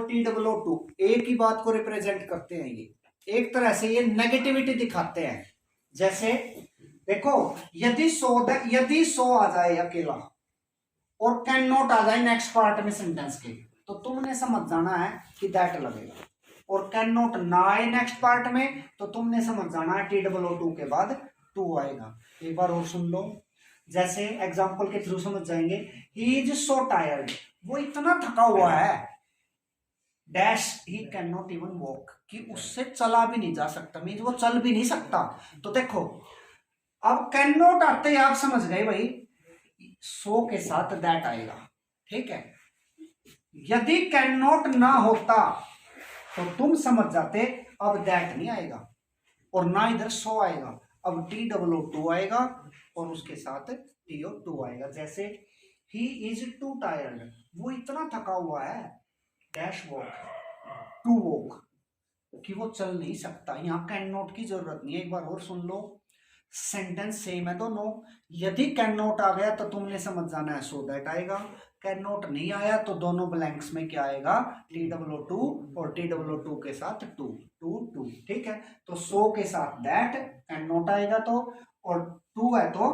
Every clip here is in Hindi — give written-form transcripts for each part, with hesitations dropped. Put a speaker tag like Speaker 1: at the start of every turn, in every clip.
Speaker 1: TOO एक ही बात को रिप्रेजेंट करते हैं। ये एक तरह से ये नेगेटिविटी दिखाते हैं। जैसे देखो यदि सो आ जाए अकेला और कैन नॉट आ जाए नेक्स्ट पार्ट में सेंटेंस के, तो तुमने समझ जाना है कि दैट लगेगा। और कैन नॉट ना आए नेक्स्ट पार्ट में तो तुमने समझ जाना है TOO के बाद टू आएगा। एक बार और सुन लो, जैसे एग्जांपल के थ्रू समझ जाएंगे। ही इज सो टायर्ड, वो इतना थका हुआ है, dash he can not even walk, कि उससे चला भी नहीं जा सकता, मीन वो चल भी नहीं सकता। तो देखो अब कैन नॉट आते ही आप समझ गए भाई सो के साथ दैट आएगा, ठीक है। यदि कैन नॉट ना होता तो तुम समझ जाते अब दैट नहीं आएगा और ना इधर सो आएगा, अब TOO आएगा और उसके साथ TO2 आएगा। जैसे ही इज टू टायर्ड, वो इतना थका हुआ है, डैश वॉक टू वॉक, कि वो चल नहीं सकता। यहां कैन नॉट की जरूरत नहीं है। एक बार और सुन लो, सेंटेंस सेम है दोनों। यदि कैन नॉट आ गया तो तुमने समझ जाना है सो दैट आएगा, कैन नॉट नहीं आया तो दोनों ब्लैंक्स में क्या आएगा TOO और TOO के साथ टू, ठीक है। तो सो के साथ दैट, कैन नॉट आएगा तो, और टू है तो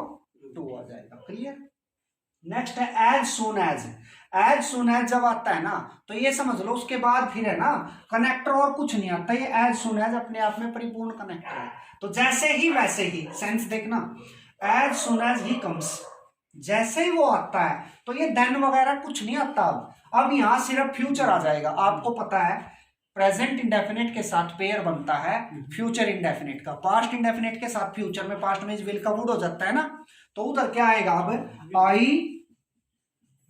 Speaker 1: टू आ जाएगा। क्लियर। नेक्स्ट है as soon as. As soon as जब आता है ना तो ये समझ लो उसके बाद फिर है ना कनेक्टर और कुछ नहीं आता, ये एज सुन एज अपने आप में परिपूर्ण कनेक्टर है। तो जैसे ही वैसे ही, सेंस देखना, एज सुन एज ही कम्स, जैसे ही वो आता है तो ये देन वगैरह कुछ नहीं आता। अब यहां सिर्फ फ्यूचर आ जाएगा। आपको पता है प्रेजेंट इंडेफिनिट के साथ पेयर बनता है फ्यूचर इंडेफिनिट का, पास्ट इंडेफिनिट के साथ फ्यूचर में पास्ट में विल का वुड हो जाता है ना, तो उधर क्या आएगा अब I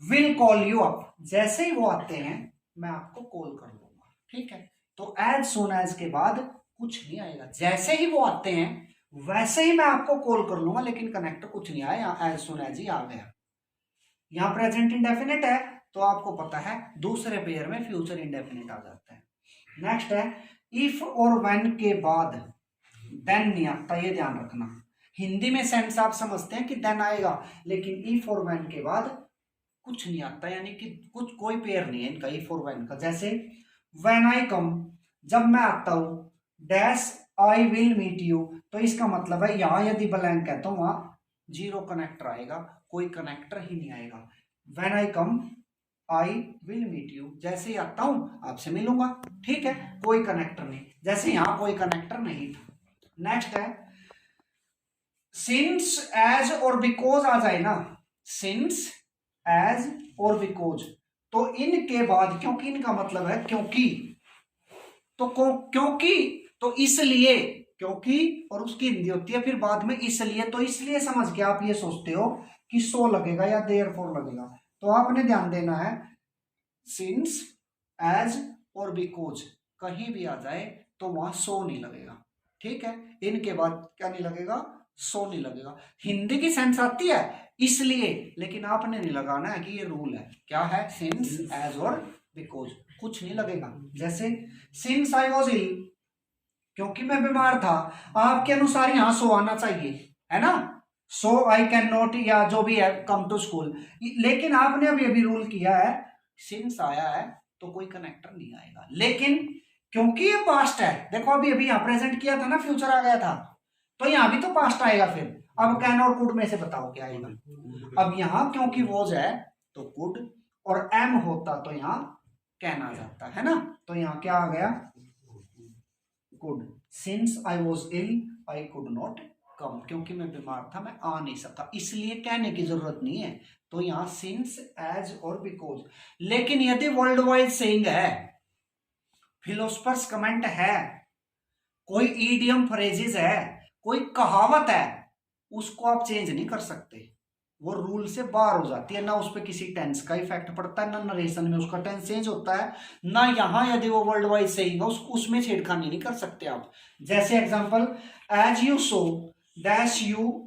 Speaker 1: will call you up, जैसे ही वो आते हैं मैं आपको कॉल कर लूंगा, ठीक है। तो एज सुन एज के बाद कुछ नहीं आएगा, जैसे ही वो आते हैं वैसे ही मैं आपको कॉल कर लूंगा, लेकिन कनेक्ट कुछ नहीं आया, एज सुन एज ही आ गया। यहां प्रेजेंट इंडेफिनिट है तो आपको पता है दूसरे पेयर में फ्यूचर इंडेफिनिट आ जाता है। नेक्स्ट है इफ और व्हेन के बाद देन नहीं आता, ये ध्यान रखना। हिंदी में सेंस आप समझते हैं कि देन आएगा, लेकिन इफ और व्हेन के बाद कुछ नहीं आता, यानी कि कुछ कोई पेयर नहीं है इनका इफ और व्हेन का। जैसे व्हेन आई कम, जब मैं आता हूं, dash I will meet you, तो इसका मतलब है यहां यदि ब्लैंक है तो वहां जीरो कनेक्टर आएगा, कोई कनेक्टर ही नहीं आएगा। When I come I will meet you, जैसे ही आता हूं आपसे मिलूंगा, ठीक है, कोई कनेक्टर नहीं, जैसे यहां कोई कनेक्टर नहीं था। नेक्स्ट है सिंस एज और बिकॉज आ जाए ना, सिंस एज और बिकॉज, तो इनके बाद, क्योंकि इनका मतलब है क्योंकि, तो क्योंकि तो इसलिए, क्योंकि और उसकी हिंदी होती है फिर बाद में इसलिए, तो इसलिए समझ के आप ये सोचते हो कि सो लगेगा या देयरफॉर लगेगा, तो आपने ध्यान देना है सिंस एज और बिकॉज कहीं भी आ जाए तो वहां सो नहीं लगेगा, ठीक है। इनके बाद क्या नहीं लगेगा, सो नहीं लगेगा। हिंदी की सेंस आती है इसलिए, लेकिन आपने नहीं लगाना है कि ये रूल है, क्या है, सिंस एज और बिकॉज, कुछ नहीं लगेगा। जैसे सिंस आई वॉज इल, क्योंकि मैं बीमार था, आपके अनुसार यहां सो आना चाहिए, है ना, सो आई कैन नॉट या जो भी है कम टू स्कूल, लेकिन आपने अभी अभी रूल किया है सिंस आया है तो कोई कनेक्टर नहीं आएगा। लेकिन क्योंकि ये पास्ट है, देखो अभी अभी यहां प्रेजेंट किया था ना, फ्यूचर आ गया था, तो यहां भी तो पास्ट आएगा। फिर अब कैन और कुड में से बताओ क्या आएगा। अब यहां क्योंकि वॉज है तो कुड, और एम होता तो यहां कैन आ जाता है ना, तो यहां क्या आ गया, could. Since I was ill I could not come, क्योंकि मैं बीमार था मैं आ नहीं सका, इसलिए कहने की जरूरत नहीं है, तो यहां सिंस एज और बिकॉज। लेकिन यदि वर्ल्ड वाइड सेइंग है, फिलोसफर्स कमेंट है, कोई ईडियम फ्रेजेस है, कोई कहावत है, उसको आप चेंज नहीं कर सकते, वो रूल से बाहर हो जाती है, ना उस पर किसी टेंस का इफेक्ट पड़ता है, ना नरेशन में उसका टेंस चेंज होता है, ना यहां यदि वो वर्ल्ड वाइड सेइंग है उसमें छेड़खानी नहीं कर सकते आप। जैसे example, as you sow dash you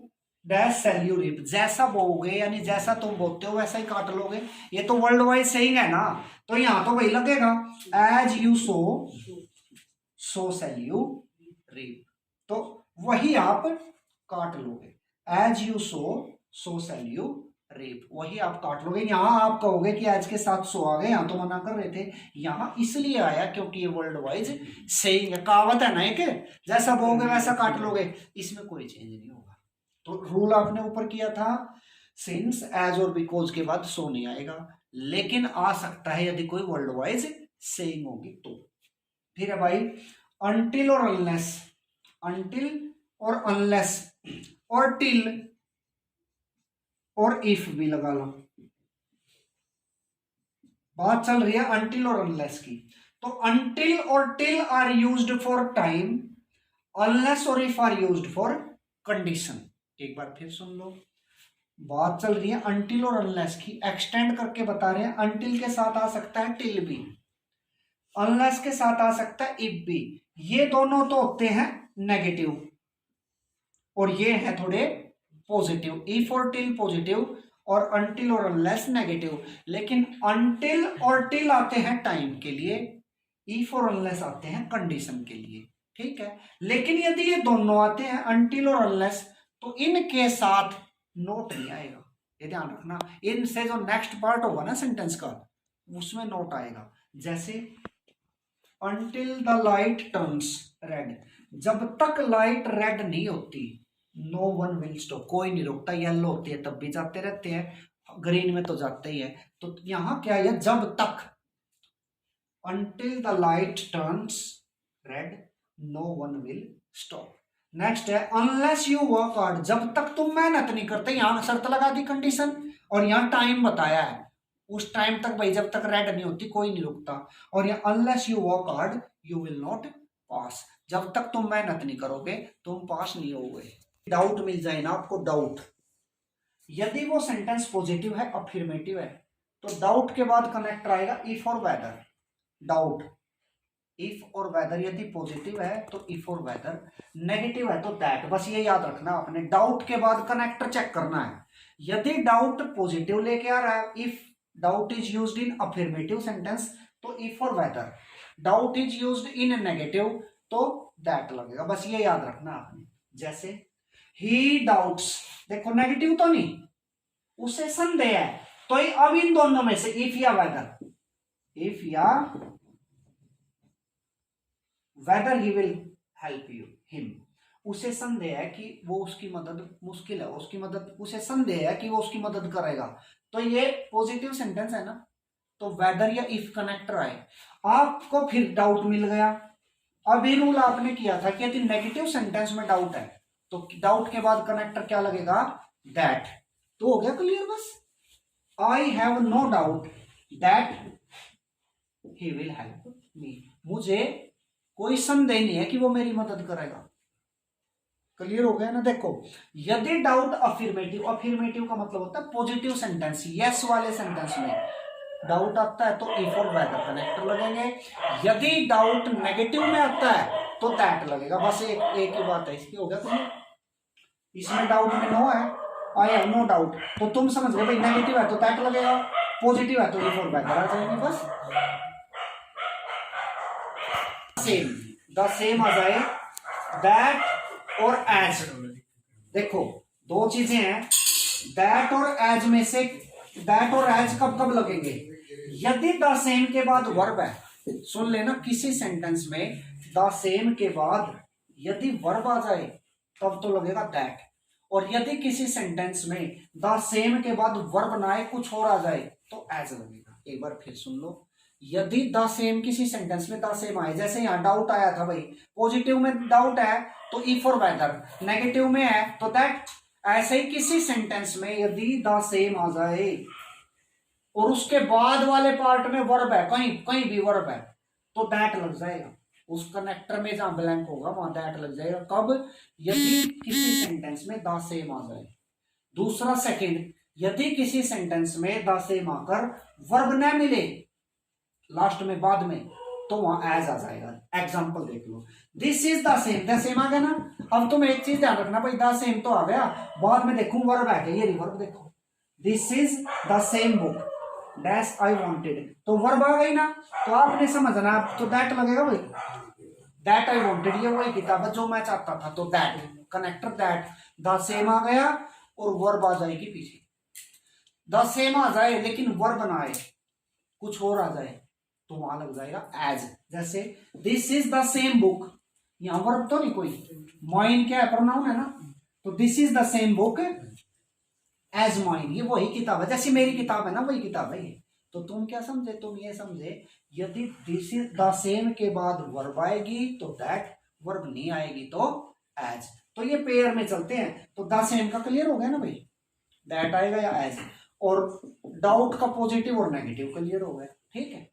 Speaker 1: dash shall you reap, जैसा बोओगे यानी जैसा तुम बोते हो वैसा ही काट लोगे, ये तो वर्ल्ड वाइड सेइंग है ना, तो यहां तो वही लगेगा, as you sow shall you reap, तो वही आप काट लोगे, as you sow shall you reap, वही आप काट लोगे। यहाँ आप कहोगे कि आज के साथ सो आ गए, यहाँ तो मना कर रहे थे, यहाँ इसलिए आया क्योंकि ये वर्ल्ड वाइज सेइंग है, कहावत है ना एक, जैसा बोगे वैसा काट लोगे, इसमें कोई चेंज नहीं होगा। तो रूल आपने ऊपर किया था, सिंस, एज और बिकॉज के बाद सो नहीं आएगा, लेकिन आ सकता है यदि कोई वर्ल्ड वाइज सेइंग होगी तो। फिर है भाई अनटिल और अनलेस, अनटिल और अनलेस और टिल और इफ भी लगा लो। बात चल रही है अनटिल और अनलेस की, तो अनटिल और till are used for time, unless और if are used for condition. एक बार फिर सुन लो, बात चल रही है अनटिल और अनलेस की, एक्सटेंड करके बता रहे हैं। अनटिल के साथ आ सकता है टिल भी, अनलेस के साथ आ सकता है इफ भी। ये दोनों तो होते हैं नेगेटिव और ये है थोड़े पॉजिटिव, इफ और टिल पॉजिटिव और अनटिल और अनलेस नेगेटिव। लेकिन अनटिल और टिल आते हैं टाइम के लिए, इफ और अनलेस आते हैं कंडीशन के लिए, ठीक है। लेकिन यदि ये दोनों आते हैं अनटिल और अनलेस, तो इनके साथ नोट नहीं आएगा, ये ध्यान रखना। इनसे जो नेक्स्ट पार्ट होगा ना सेंटेंस का, उसमें नोट आएगा। जैसे until the light turns red, जब तक लाइट रेड नहीं होती, नो वन विल स्टॉप, कोई नहीं रोकता। येलो होती है तब भी जाते रहते हैं, ग्रीन में तो जाते ही है। तो यहां क्या है, जब तक, until the light turns red no one will stop. Next है अनलेस यू वर्क हार्ड, जब तक तुम मेहनत नहीं करते, यहां शर्त लगा दी कंडीशन, और यहां टाइम बताया है, उस टाइम तक भाई जब तक रेड नहीं होती कोई नहीं रुकता। और ये unless you work hard you will not pass, जब तक तुम मेहनत नहीं करोगे तुम पास नहीं होगे। डाउट मिल जाए ना आपको, डाउट, यदि वो सेंटेंस पॉजिटिव है, अफर्मेटिव है, तो डाउट के बाद कनेक्टर आएगा इफ और वेदर। डाउट, इफ और वेदर, यदि पॉजिटिव है तो इफ और वेदर, नेगेटिव है तो दैट। बस ये याद रखना आपने, डाउट के बाद कनेक्टर चेक करना है। यदि डाउट पॉजिटिव लेके आ रहा है, if doubt is used in affirmative sentence तो इफ और whether, doubt is used in negative तो दैट लगेगा। बस ये याद रखना आपने। जैसे ही डाउट्स, देखो नेगेटिव तो नहीं, उसे संदेह है, तो अब इन दोनों में से इफ या वेदर, इफ या weather he will help you him, उसे संदेह है कि वो उसकी मदद, मुश्किल है उसकी मदद, उसे संदेह है कि वो उसकी मदद करेगा, तो ये पॉजिटिव सेंटेंस है ना, तो वेदर या इफ कनेक्टर आए, आपको फिर डाउट मिल गया। अब ये रूल आपने किया था कि यदि नेगेटिव सेंटेंस में डाउट है तो डाउट के बाद कनेक्टर क्या लगेगा, दैट। तो हो गया क्लियर। बस I have no doubt that he will help me, मुझे कोई संदेह नहीं है कि वो मेरी मदद करेगा। क्लियर हो गया ना। देखो यदि डाउट अफर्मेटिव, अफर्मेटिव का मतलब होता है पॉजिटिव सेंटेंस, यस वाले सेंटेंस में डाउट आता है तो इफ और वेदर कनेक्टर लगेंगे। यदि डाउट नेगेटिव में आता है तो दैट लगेगा। बस एक ही बात है इसकी, हो गया क्लियर। इसमें डाउट में नो है, आई हैव नो डाउट, तो तुम समझ गए भाई नेगेटिव है तो दैट लगेगा, पॉजिटिव है तो इफ और वेदर आ जाएंगे। बस सेम, द सेम आ जाए, दैट और एज। देखो दो चीजें हैं, दैट और एज में से, दैट और एज कब कब लगेंगे, यदि द सेम के बाद वर्ब है। सुन लेना, किसी सेंटेंस में द सेम के बाद यदि वर्ब आ जाए तब तो लगेगा दैट, और यदि किसी सेंटेंस में द सेम के बाद वर्ब ना आए, कुछ और आ जाए तो एज लगेगा। एक बार फिर सुन लो, यदि द सेम, किसी सेंटेंस में द सेम आए, जैसे यहां डाउट आया था भाई, पॉजिटिव में डाउट है तो इफ और वेदर, नेगेटिव में है तो दैट। ऐसे ही किसी सेंटेंस में यदि द सेम आ जाए और उसके बाद वाले पार्ट में वर्ब है, कहीं कहीं भी वर्ब है, तो दैट लग जाएगा। उस कनेक्टर में जहां ब्लैंक होगा वहां दैट लग जाएगा। कब, यदि किसी सेंटेंस में द सेम आ जाए। दूसरा सेकंड, यदि किसी सेंटेंस में द सेम आकर वर्ब न मिले लास्ट में, बाद में, तो वहां एज आ जाएगा। एग्जांपल देख लो, दिस इज द सेम आ गया ना। अब तुम एक चीज ध्यान रखना भाई, द सेम तो आ गया, बाद में देखूं वर्ब है, ये रिवर्ब देखो, this is the same book dash I wanted, तो वर्ब आ गई ना, तो आपने समझना, तो दैट लगेगा भाई, दैट आई वांटेड, ये वही किताब है जो मैं चाहता था, तो that connector that, the same आ गया और वर्ब आ जाएगी पीछे। द सेम आ जाए लेकिन वर्ब ना आए, कुछ और आ जाए, तो वहां लग जाएगा एज। जैसे this is the same book, यहां वर्ब तो नहीं कोई, माइन क्या है, प्रोनाउन है ना, तो this is the same book as mine, ये वही किताब है, जैसे मेरी किताब है ना वही किताब है ये। तो तुम क्या समझे, तुम ये समझे यदि दिस इज द सेम के बाद वर्ब आएगी तो दैट, वर्ब नहीं आएगी तो एज। तो ये पेयर में चलते हैं, तो द सेम का क्लियर हो गया ना भाई, दैट आएगा या एज, और डाउट का पॉजिटिव और नेगेटिव क्लियर हो गया, ठीक है।